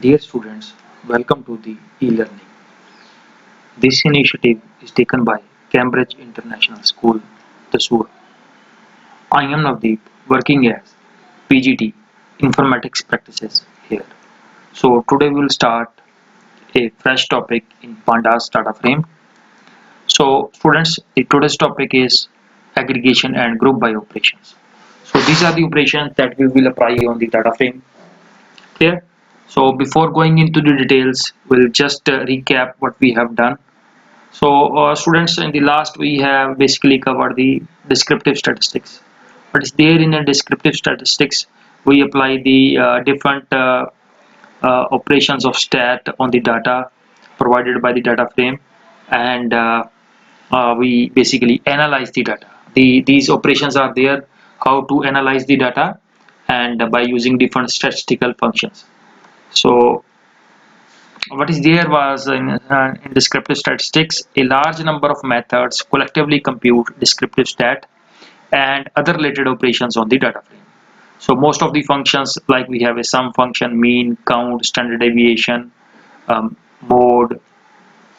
Dear students, welcome to the e-learning. This initiative is taken by Cambridge International School, Tasur. I am Navdeep, working as PGT Informatics Practices here. So today we will start a fresh topic in Pandas data frame. So students, today's topic is aggregation and group by operations. So these are the operations that we will apply on the data frame. Clear? So before going into the details, we'll just recap what we have done. So students, in the last we have basically covered the descriptive statistics. What is there in the descriptive statistics? We apply the different operations of stat on the data provided by the data frame, and we basically analyze the data. These operations are there, how to analyze the data, and by using different statistical functions. So what is there was in descriptive statistics, a large number of methods collectively compute descriptive stat and other related operations on the data frame. So most of the functions, like we have a sum function, mean, count, standard deviation, mode,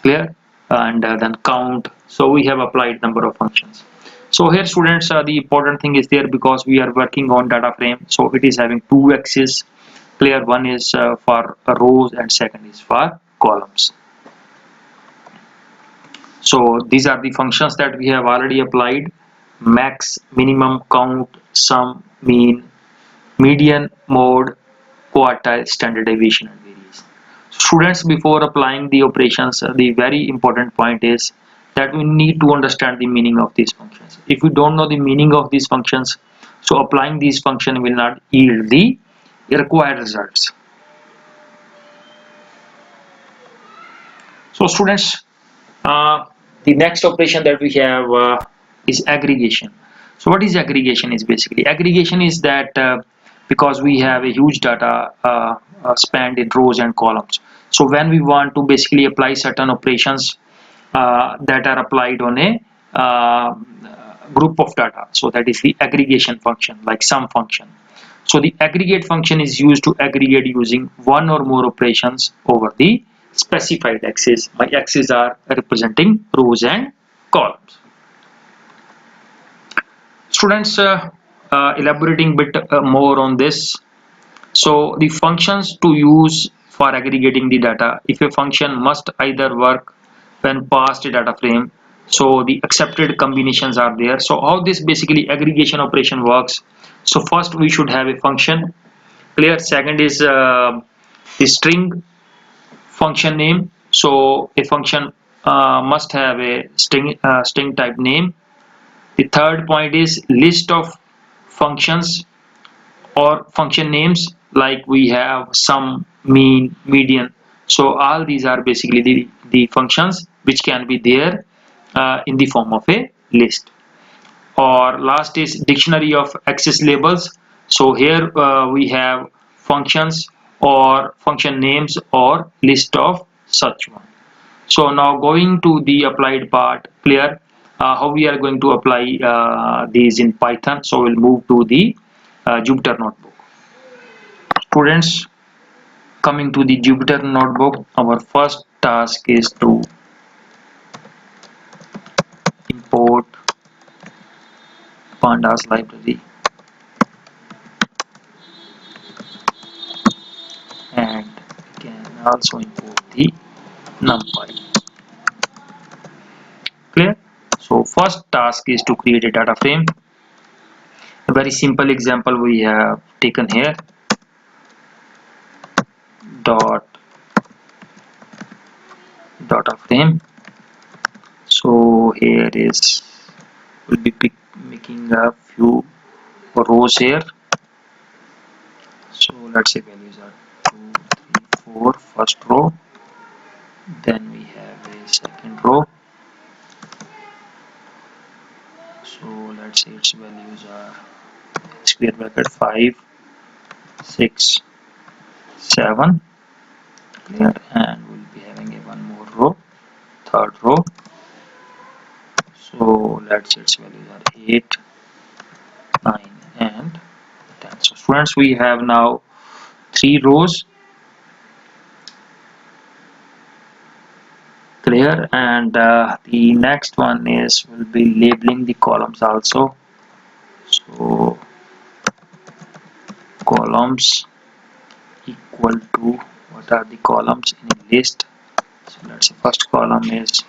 clear, and then count. So we have applied number of functions. So here students, the important thing is there because we are working on data frame, so it is having two axes. Clear, one is for rows and second is for columns. So these are the functions that we have already applied: max, minimum, count, sum, mean, median, mode, quartile, standard deviation, and variance. Students, before applying the operations, the very important point is that we need to understand the meaning of these functions. If we don't know the meaning of these functions, so applying these functions will not yield the required results. So students, the next operation that we have is aggregation. So what is aggregation? Is basically aggregation is that because we have a huge data spanned in rows and columns. So when we want to basically apply certain operations that are applied on a group of data, so that is the aggregation function, like sum function. So the aggregate function is used to aggregate using one or more operations over the specified axis. My axes are representing rows and columns. Students, elaborating bit more on this. So the functions to use for aggregating the data. If a function must either work when passed a data frame, so the accepted combinations are there. So how this basically aggregation operation works. So first we should have a function. Clear. Second is the string function name. So a function must have a string type name. The third point is list of functions or function names, like we have sum, mean, median. So all these are basically the functions which can be there in the form of a list. Or last is dictionary of access labels. So here we have functions or function names or list of such one. So now going to the applied part. Clear, how we are going to apply these in Python. So we'll move to the Jupyter notebook. Students, coming to the Jupyter notebook, our first task is to import pandas library, and we can also import the numpy. Clear? So first task is to create a data frame. A very simple example we have taken here. Dot data frame. So here is, we'll be making a few rows here. So let's say values are 2, 3, 4, first row. Then we have a second row. So let's say its values are square bracket 5, 6, 7. Clear, and we'll be having a one more row, third row. So let's say its values are 8, 9, and 10. So students, we have now 3 rows clear. And the next one is will be labeling the columns also. So columns equal to what are the columns in a list. So let's say first column is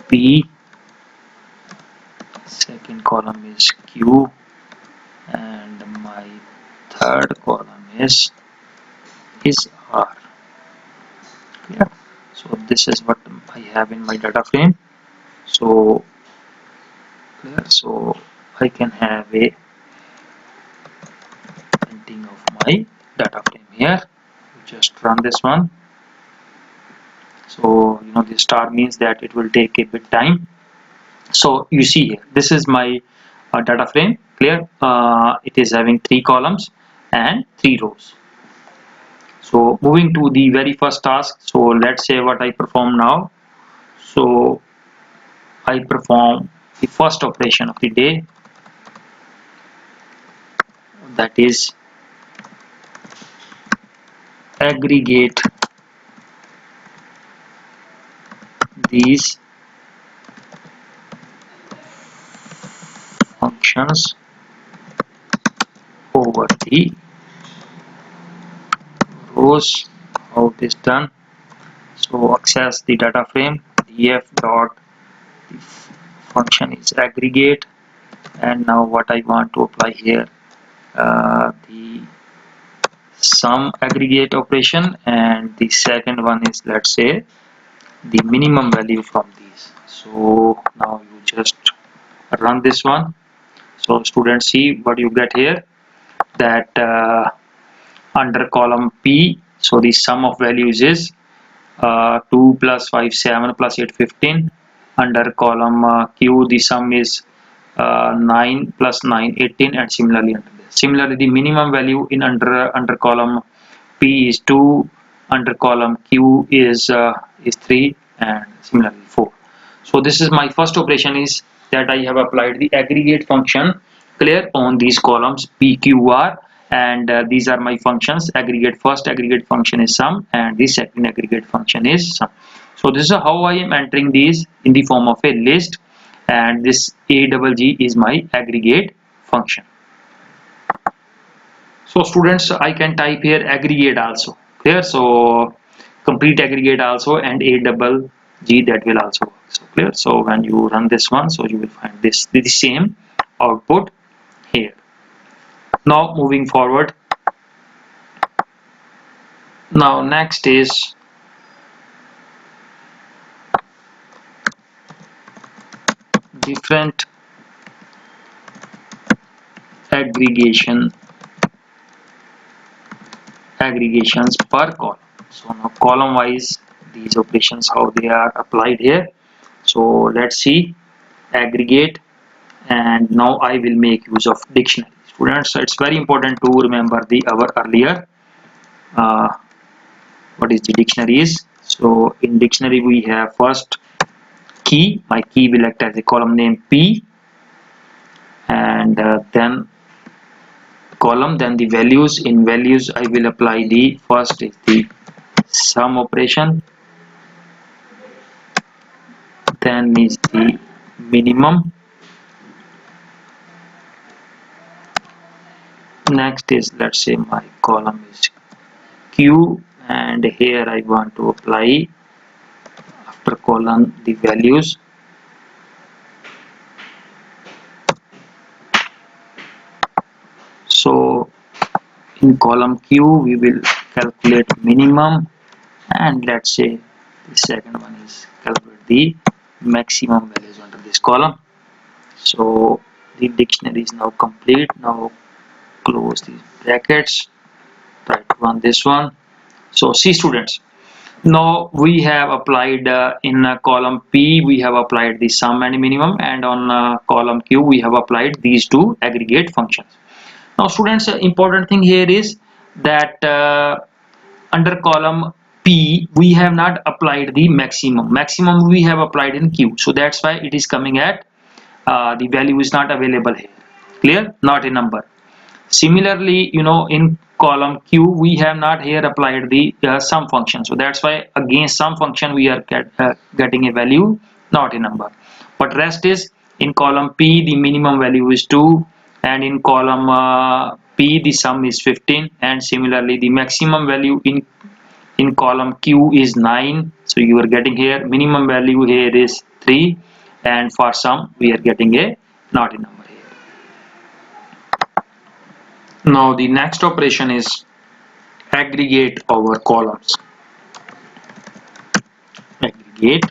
P, second column is Q, and my third column is R. Clear? So this is what I have in my data frame. So clear. So I can have a printing of my data frame here. Just run this one. So you know the star means that it will take a bit time. So you see here, this is my data frame. Clear. It is having 3 columns and 3 rows. So moving to the very first task. So let's say what I perform now. So I perform the first operation of the day, that is aggregate these functions over the rows. How it is done? So access the data frame, df dot the function is aggregate, and now what I want to apply here, the sum aggregate operation, and the second one is, let's say, the minimum value from these. So now you just run this one. So students, see what you get here, that under column P, so the sum of values is 2 plus 5 7 plus 8 15. Under column Q, the sum is 9 plus 9 18, and similarly under this. Similarly, the minimum value in under column P is 2, under column Q is 3, and similarly 4. So this is my first operation, is that I have applied the aggregate function, clear, on these columns P, Q, R, and these are my functions. First aggregate function is sum, and the second aggregate function is sum. So this is how I am entering these in the form of a list, and this AGG is my aggregate function. So students, I can type here aggregate also, clear. So complete aggregate also, and AGG, that will also work. So clear. So when you run this one, so you will find this the same output here. Now moving forward, now next is different aggregations per column. So now column wise, these operations how they are applied here. So let's see aggregate, and now I will make use of dictionary. Students, so it's very important to remember our earlier what is the dictionary is. So in dictionary we have first key. My key will act as a column name P, and then column, then the values. In values I will apply the first is the sum operation, then is the minimum, next is, let's say, my column is Q, and here I want to apply after column the values. So in column Q we will calculate minimum, and let's say the second one is calculate the maximum values under this column. So the dictionary is now complete. Now close these brackets, try to run this one. So see students, now we have applied in column P we have applied the sum and minimum, and on column Q we have applied these two aggregate functions. Now students, important thing here is that under column P we have not applied the maximum we have applied in Q, so that's why it is coming at the value is not available here, clear, not a number. Similarly, you know, in column Q, we have not here applied the sum function. So that's why against sum function we are getting a value, not a number. But rest is in column P the minimum value is 2, and in column P the sum is 15, and similarly the maximum value in column Q is 9. So you are getting here minimum value here is 3, and for sum we are getting a not a number here. Now the next operation is aggregate over columns. Aggregate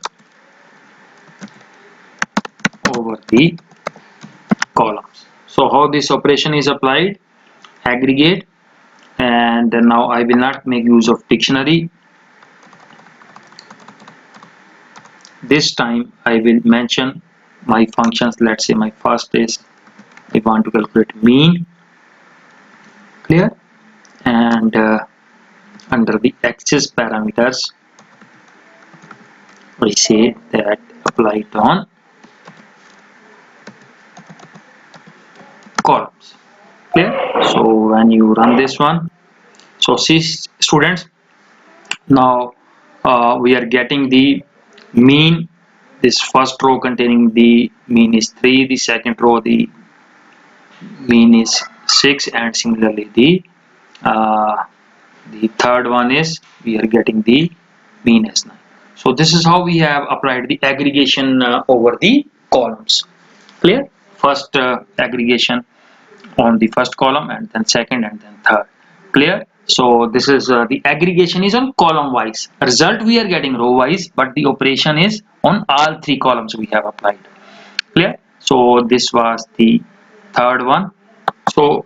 over the columns. So how this operation is applied? Aggregate, and now I will not make use of dictionary. This time I will mention my functions. Let's say my first is I want to calculate mean, clear, and under the axis parameters we say that apply it on columns, clear. So when you run this one, so see students, now we are getting the mean. This first row containing the mean is 3, the second row the mean is 6, and similarly the third one is we are getting the mean as 9. So this is how we have applied the aggregation over the columns, clear. First aggregation on the first column, and then second, and then third, clear. So this is the aggregation is on column wise, result we are getting row wise, but the operation is on all three columns we have applied, clear. So this was the third one. So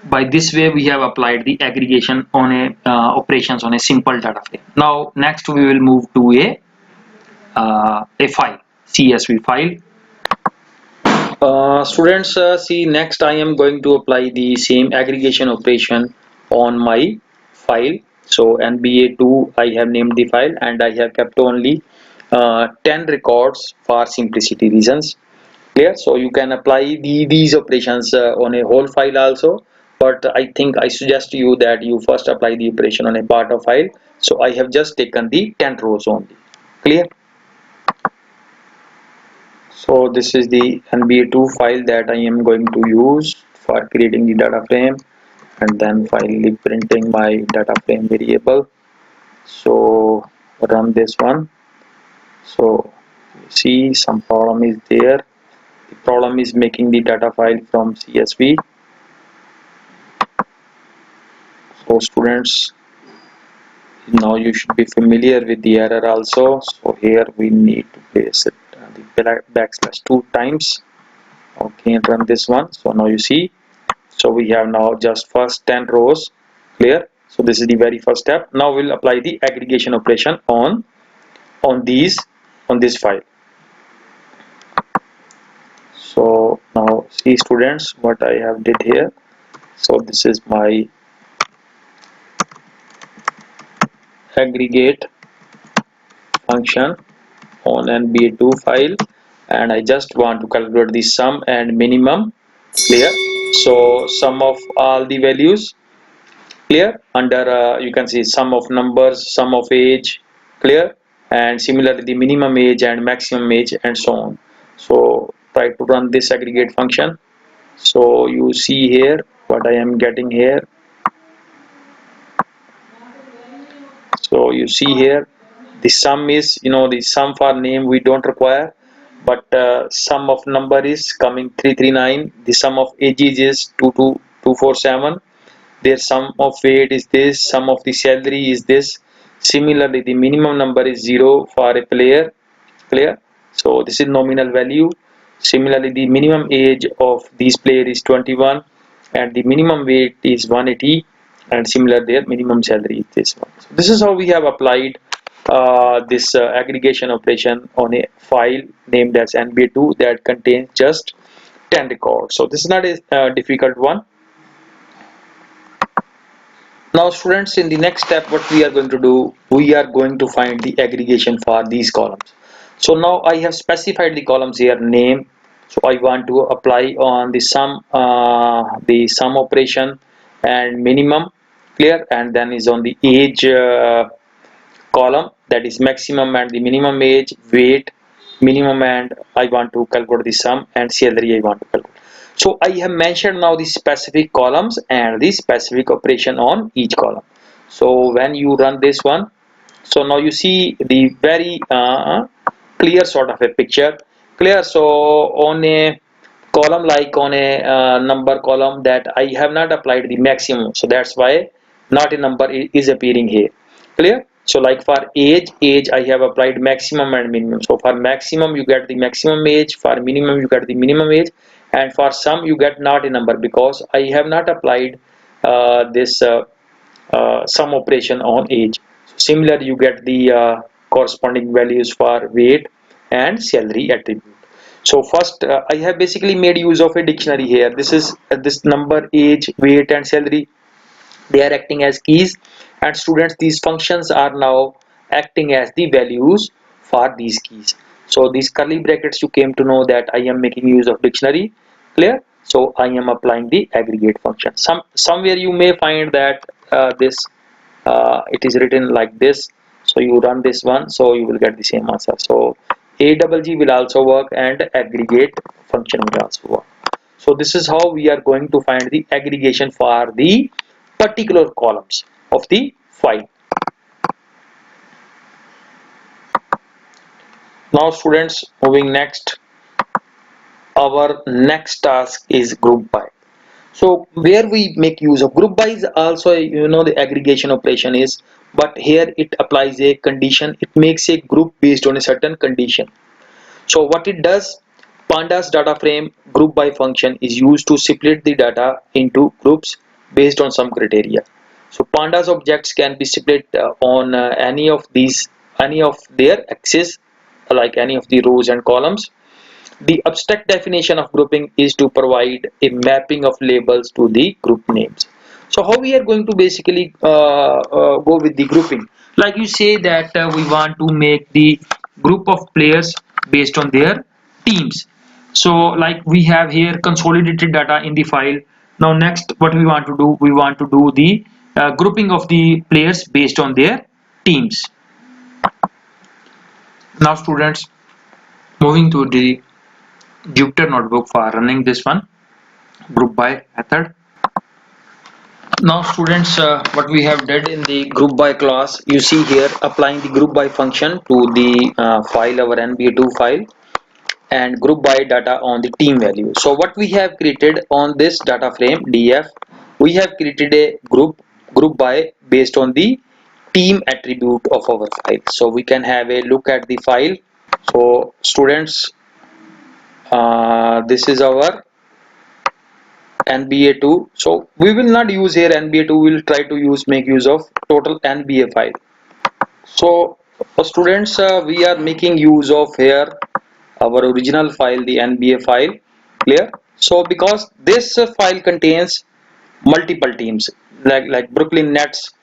by this way we have applied the aggregation on a operations on a simple data frame. Now next we will move to a file, CSV file. Students, see, next I am going to apply the same aggregation operation on my file. So NBA2 I have named the file, and I have kept only 10 records for simplicity reasons, clear. So you can apply these operations on a whole file also, but I think I suggest you that you first apply the operation on a part of file. So I have just taken the 10 rows only, clear. So this is the NBA2 file that I am going to use for creating the data frame, and then finally printing my data frame variable. So run this one. So see, some problem is there. The problem is making the data file from CSV. So students, now you should be familiar with the error also. So here we need to place it the backslash 2 times. Okay, and run this one. So now you see, so we have now just first 10 rows, clear. So this is the very first step. Now we'll apply the aggregation operation on this file. So now see students, what I have did here. So this is my aggregate function on NBA2 file, and I just want to calculate the sum and minimum, clear. So sum of all the values, clear. Under you can see sum of numbers, sum of age, clear, and similarly the minimum age and maximum age, and so on. So try to run this aggregate function. So you see here what I am getting here. So you see here the sum is, the sum for name we don't require, but sum of number is coming 339. The sum of ages is 22247. Their sum of weight is this, sum of the salary is this. Similarly the minimum number is 0 for a player, clear. So this is nominal value. Similarly the minimum age of this player is 21, and the minimum weight is 180, and similar their minimum salary is this one. So this is how we have applied this aggregation operation on a file named as NBA2 that contains just 10 records. So this is not a difficult one. Now students, in the next step what we are going to do, we are going to find the aggregation for these columns. So now I have specified the columns here, name. So I want to apply on the sum operation and minimum, clear, and then is on the age column, that is maximum and the minimum age, weight, minimum, and I want to calculate the sum, and salary I want to calculate. So I have mentioned now the specific columns and the specific operation on each column. So when you run this one, so now you see the very clear sort of a picture, clear. So on a column, like on a number column, that I have not applied the maximum, so that's why not a number is appearing here, clear. So like for age I have applied maximum and minimum. So for maximum you get the maximum age, for minimum you get the minimum age, and for sum you get not a number because I have not applied this sum operation on age. So similar, you get the corresponding values for weight and salary attribute. So first I have basically made use of a dictionary here. This is this number, age, weight, and salary, they are acting as keys, and students, these functions are now acting as the values for these keys. So these curly brackets, you came to know that I am making use of dictionary, clear. So I am applying the aggregate function. Somewhere you may find that this it is written like this, so you run this one, so you will get the same answer. So AGG will also work and aggregate function will also work. So this is how we are going to find the aggregation for the particular columns of the file. Now students, moving next, our next task is group by. So where we make use of group by is also, you know, the aggregation operation is, but here it applies a condition. It makes a group based on a certain condition. So what it does, pandas data frame group by function is used to split the data into groups based on some criteria. So pandas objects can be split on any of their axes, like any of the rows and columns. The abstract definition of grouping is to provide a mapping of labels to the group names. So how we are going to basically go with the grouping? Like you say that we want to make the group of players based on their teams. So like we have here consolidated data in the file. Now next, what we want to do? We want to do the grouping of the players based on their teams. Now students, moving to the Jupyter notebook for running this one group by method. Now students, what we have did in the group by class, you see here applying the group by function to the file, our NBA2 file, and group by data on the team value. So what we have created on this data frame df, we have created a group by based on the team attribute of our file. So we can have a look at the file. So students, this is our NBA2. So we will not use here NBA2, we will try to make use of total NBA file. So students, we are making use of here our original file, the NBA file, clear. So because this file contains multiple teams like Brooklyn Nets,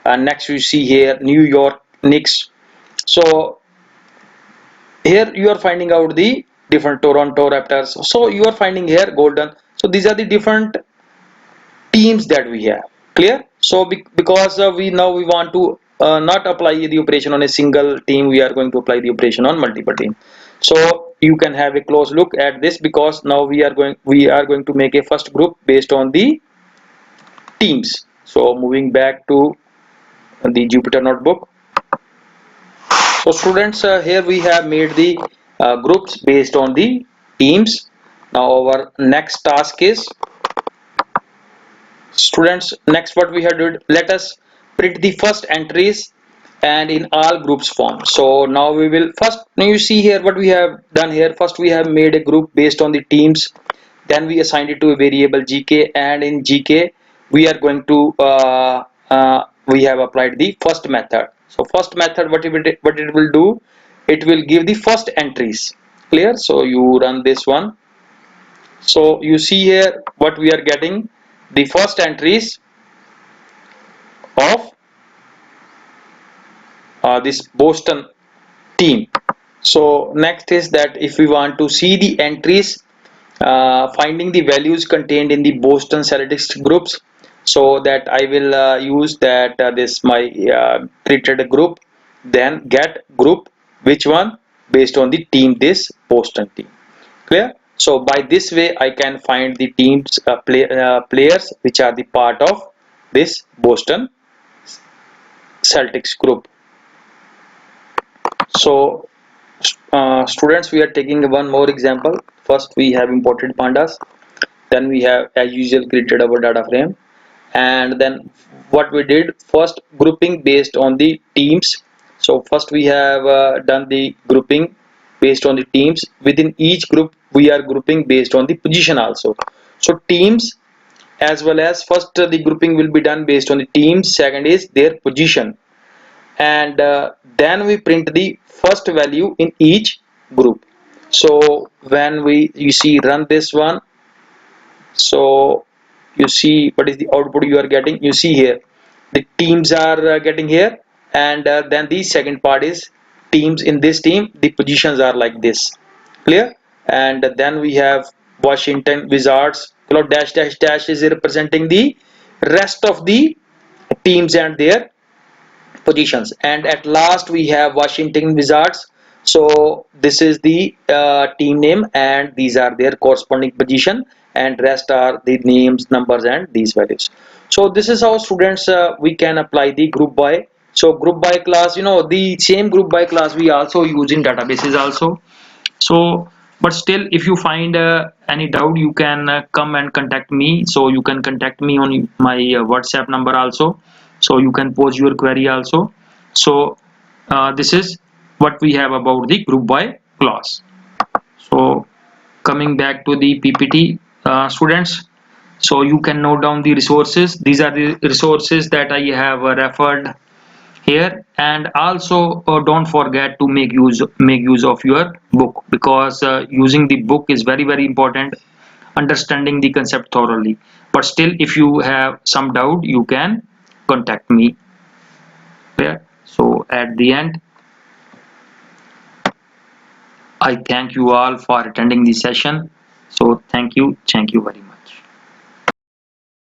and next you see here New York Knicks. So here you are finding out the different Toronto Raptors, so you are finding here Golden. So these are the different teams that we have, clear. So because we want to not apply the operation on a single team, we are going to apply the operation on multiple teams. So you can have a close look at this, because now we are going to make a first group based on the teams. So moving back to the Jupyter notebook. So students, here we have made the groups based on the teams. Now our next task is, students, next what we have did, let us print the first entries and in all groups form. So now we will first, now you see here what we have done here. First we have made a group based on the teams, then we assigned it to a variable gk, and in gk we are going to we have applied the first method. So first method, what it will do, it will give the first entries, clear. So you run this one. So you see here what we are getting, the first entries of this Boston team. So next is that if we want to see the entries, finding the values contained in the Boston Celtics groups, so that I will use that this my created group, then get group, which one, based on the team, this Boston team. Clear? So by this way I can find the teams players which are the part of this Boston Celtics group. So students, we are taking one more example. First we have imported pandas, then we have as usual created our data frame, and then what we did, first grouping based on the teams. So first we have done the grouping based on the teams. Within each group we are grouping based on the position also. So teams, as well as first the grouping will be done based on the teams, second is their position, and then we print the first value in each group. So when we, you see, run this one, so you see what is the output you are getting. You see here the teams are getting here, and then the second part is teams. In this team the positions are like this. Clear? And then we have Washington Wizards, dash dash dash is representing the rest of the teams and their positions, and at last we have Washington Wizards. So this is the team name, and these are their corresponding position, and rest are the names, numbers, and these values. So this is how students we can apply the group by. So group by class, the same group by class we also use in databases also. So but still, if you find any doubt, you can come and contact me. So you can contact me on my WhatsApp number also, so you can pose your query also. So this is what we have about the group by class. So coming back to the PPT, students, so you can note down the resources. These are the resources that I have referred here, and also don't forget to make use of your book, because using the book is very important, understanding the concept thoroughly. But still, if you have some doubt, you can contact me there. So at the end, I thank you all for attending the session. So thank you very much.